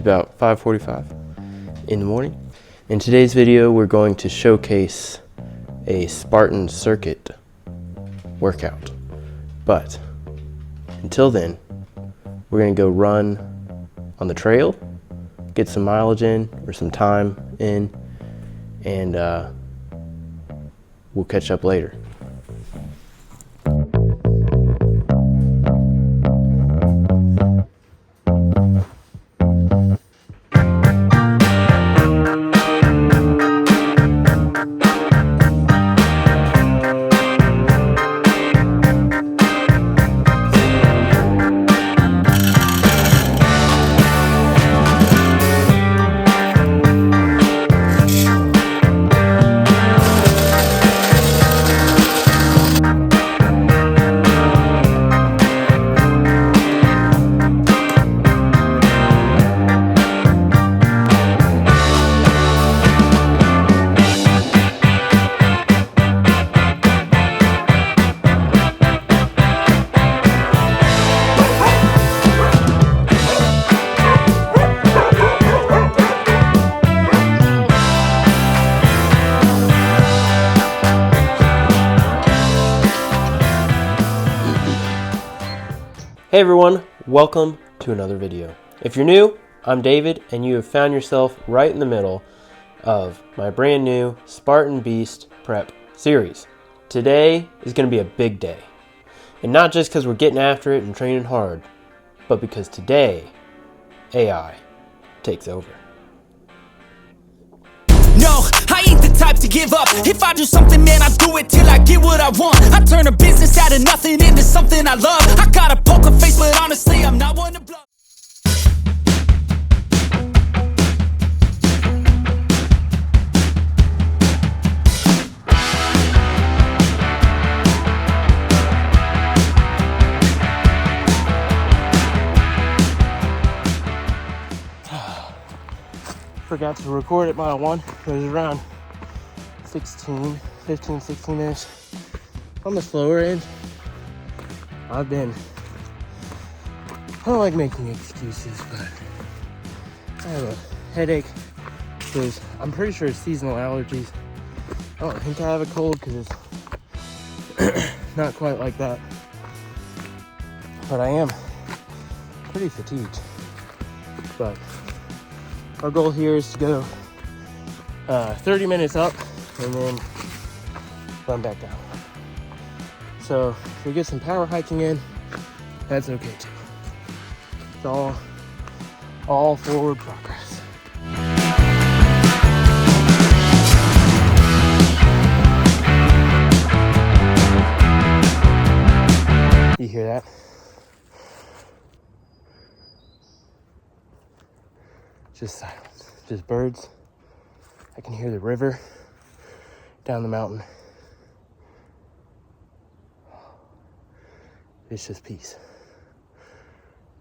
about 5:45 in the morning. In today's video, we're going to showcase a Spartan circuit workout. But until then, we're going to go run on the trail, get some mileage in or some time in, and we'll catch up later. Hey everyone, welcome to another video. If you're new, I'm David, and you have found yourself right in the middle of my brand new Spartan Beast Prep series. Today is going to be a big day. And not just because we're getting after it and training hard, but because today, AI takes over. No, I ain't the type to give up. If I do something, man, I do it till I get what I want. I turn a business out of nothing into something I love. I got a poker face, but honestly, I'm not one to bluff. Forgot to record at mile 1. It was around 15, 16 minutes on the slower end. I don't like making excuses, but I have a headache because I'm pretty sure it's seasonal allergies. I don't think I have a cold because it's not quite like that, but I am pretty fatigued. But our goal here is to go 30 minutes up and then run back down. So if we get some power hiking in, that's okay too. It's all forward progress. You hear that? Just silence, just birds. I can hear the river down the mountain. It's just peace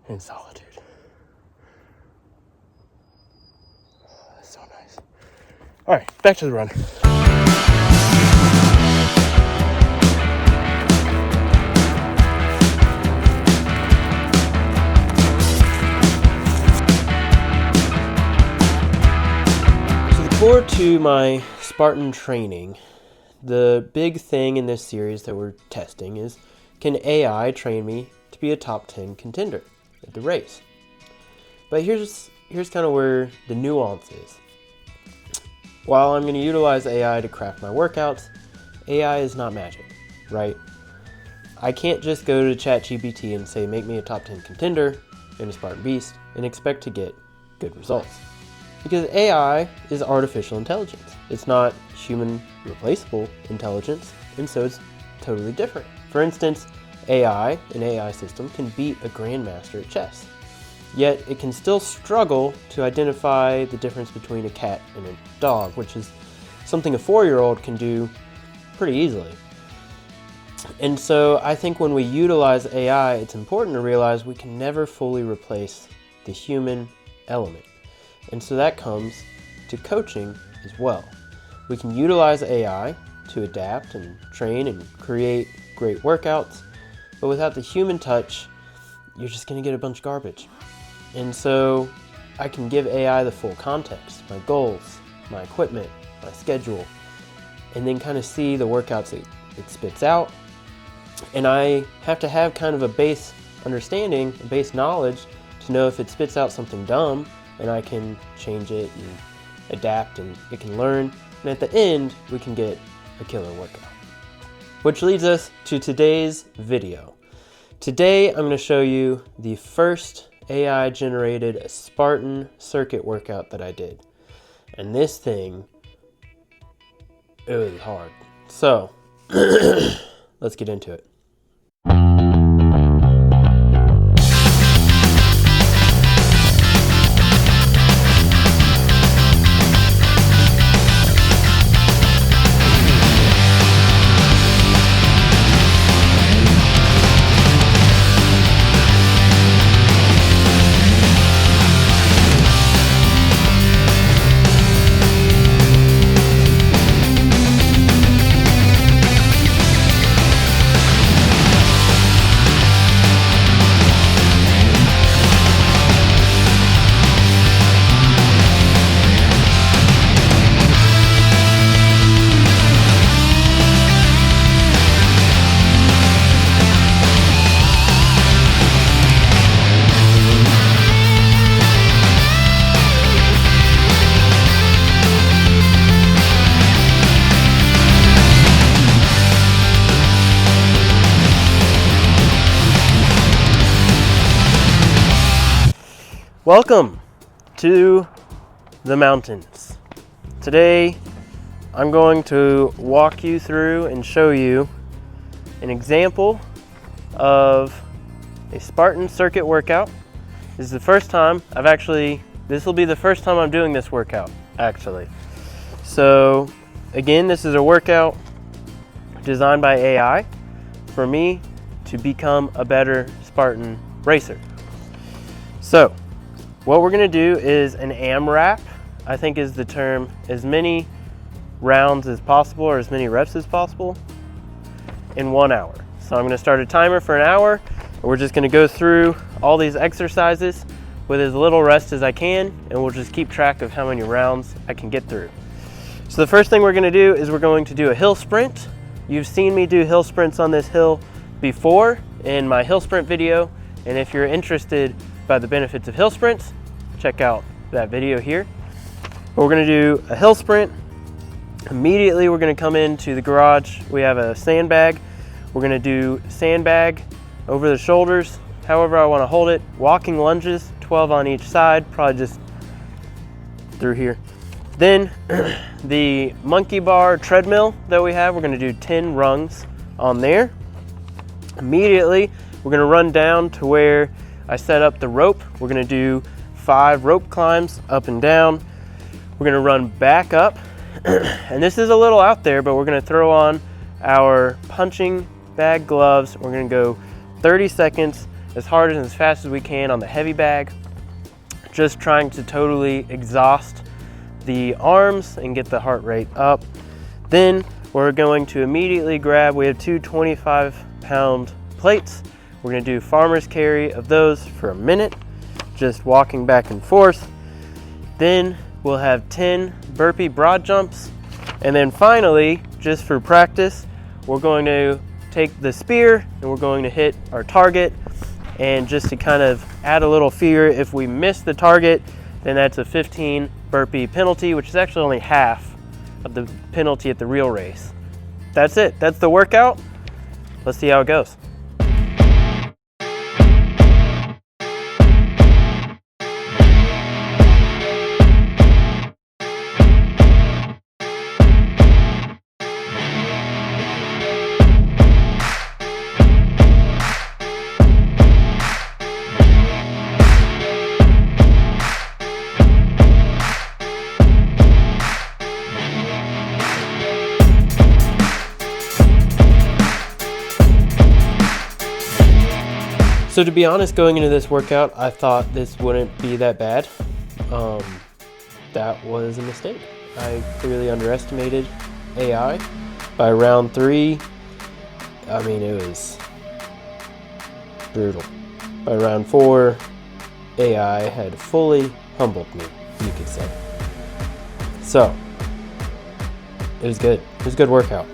and solitude. That's so nice. All right, back to the run. Forward to my Spartan training, the big thing in this series that we're testing is, can AI train me to be a top 10 contender at the race? But here's kind of where the nuance is. While I'm going to utilize AI to craft my workouts, AI is not magic, right? I can't just go to ChatGPT and say, make me a top 10 contender in a Spartan Beast and expect to get good results. Because AI is artificial intelligence. It's not human replaceable intelligence, and so it's totally different. For instance, an AI system can beat a grandmaster at chess, yet it can still struggle to identify the difference between a cat and a dog, which is something a 4-year-old can do pretty easily. And so I think when we utilize AI, it's important to realize we can never fully replace the human element. And so that comes to coaching as well. We can utilize AI to adapt and train and create great workouts, but without the human touch, you're just gonna get a bunch of garbage. And so I can give AI the full context, my goals, my equipment, my schedule, and then kind of see the workouts it spits out. And I have to have kind of a base understanding, a base knowledge to know if it spits out something dumb, and I can change it and adapt, and it can learn. And at the end, we can get a killer workout. Which leads us to today's video. Today, I'm going to show you the first AI-generated Spartan circuit workout that I did. And this thing, it was hard. So, let's get into it. Welcome to the mountains. Today I'm going to walk you through and show you an example of a Spartan circuit workout. This is the first time this will be the first time I'm doing this workout actually. So again, this is a workout designed by AI for me to become a better Spartan racer. So what we're gonna do is an AMRAP, I think is the term, as many rounds as possible or as many reps as possible in 1 hour. So I'm gonna start a timer for an hour, and we're just gonna go through all these exercises with as little rest as I can, and we'll just keep track of how many rounds I can get through. So the first thing we're gonna do is we're going to do a hill sprint. You've seen me do hill sprints on this hill before in my hill sprint video, and if you're interested by the benefits of hill sprints, check out that video here. But we're gonna do a hill sprint. Immediately we're gonna come into the garage. We have a sandbag. We're gonna do sandbag over the shoulders, however I wanna hold it. Walking lunges, 12 on each side, probably just through here. Then the monkey bar treadmill that we have, we're gonna do 10 rungs on there. Immediately, we're gonna run down to where I set up the rope. We're gonna do 5 rope climbs up and down. We're gonna run back up. And this is a little out there, but we're gonna throw on our punching bag gloves. We're gonna go 30 seconds as hard and as fast as we can on the heavy bag. Just trying to totally exhaust the arms and get the heart rate up. Then we're going to immediately grab, we have 2 25-pound plates. We're gonna do farmer's carry of those for a minute, just walking back and forth. Then we'll have 10 burpee broad jumps. And then finally, just for practice, we're going to take the spear and we're going to hit our target. And just to kind of add a little fear, if we miss the target, then that's a 15 burpee penalty, which is actually only half of the penalty at the real race. That's it, that's the workout. Let's see how it goes. So to be honest, going into this workout, I thought this wouldn't be that bad. That was a mistake. I clearly underestimated AI. By round 3, I mean, it was brutal. By round 4, AI had fully humbled me, you could say. So, it was good. It was a good workout.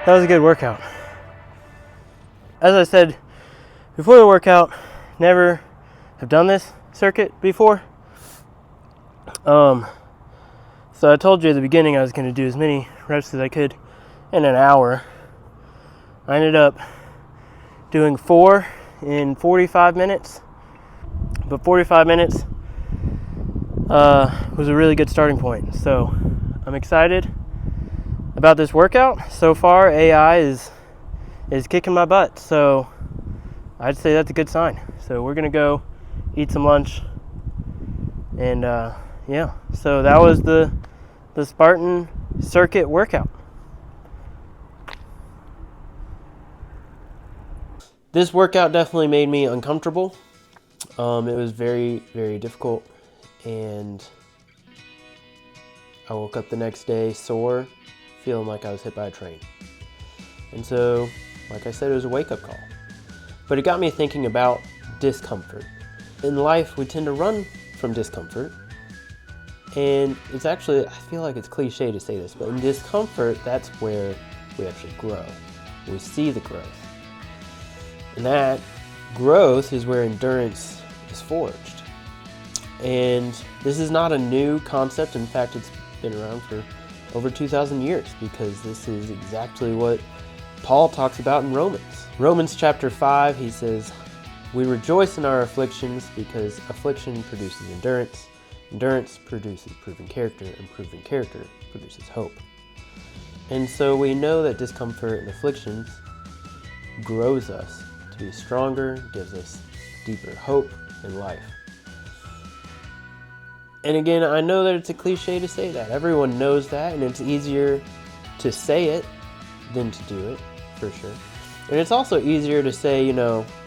That was a good workout. As I said before the workout, never have done this circuit before. So I told you at the beginning I was going to do as many reps as I could in an hour. I ended up doing 4 in 45 minutes, but 45 minutes was a really good starting point. So I'm excited about this workout. So far, AI is kicking my butt, so I'd say that's a good sign. So we're gonna go eat some lunch, and yeah. So that was the Spartan circuit workout. This workout definitely made me uncomfortable. It was very, very difficult, and I woke up the next day sore, feeling like I was hit by a train. And so, like I said, it was a wake-up call. But it got me thinking about discomfort. In life, we tend to run from discomfort. And it's actually, I feel like it's cliche to say this, but in discomfort, that's where we actually grow. We see the growth. And that growth is where endurance is forged. And this is not a new concept. In fact, it's been around for over 2,000 years, because this is exactly what Paul talks about in Romans. Romans chapter 5, he says, "We rejoice in our afflictions because affliction produces endurance. Endurance produces proven character, and proven character produces hope." And so we know that discomfort and afflictions grows us to be stronger, gives us deeper hope in life. And again, I know that it's a cliche to say that. Everyone knows that, and it's easier to say it than to do it, for sure. And it's also easier to say,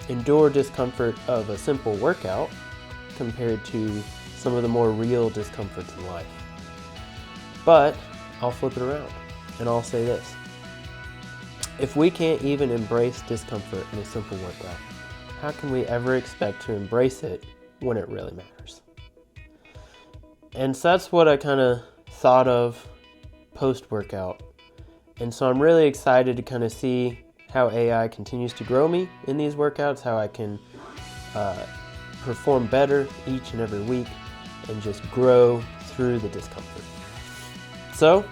endure discomfort of a simple workout compared to some of the more real discomforts in life. But I'll flip it around, and I'll say this. If we can't even embrace discomfort in a simple workout, how can we ever expect to embrace it when it really matters? And so that's what I kind of thought of post-workout. And so I'm really excited to kind of see how AI continues to grow me in these workouts, how I can perform better each and every week and just grow through the discomfort. So,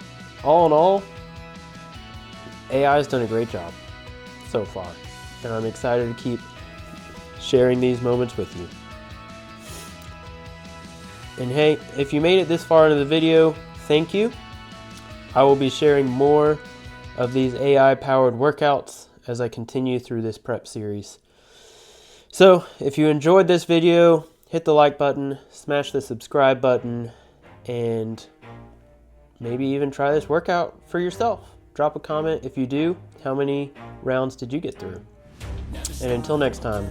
all in all, AI has done a great job so far, and I'm excited to keep sharing these moments with you. And hey, if you made it this far into the video, thank you. I will be sharing more of these AI-powered workouts as I continue through this prep series. So, if you enjoyed this video, hit the like button, smash the subscribe button, and maybe even try this workout for yourself. Drop a comment if you do. How many rounds did you get through? And until next time,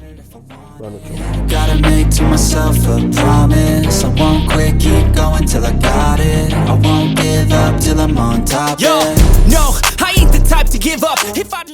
run with joy. Gotta make to myself a promise. I won't quit, keep going till I got it. I won't give up till I'm on top. Yo, no, I ain't the type to give up. If I just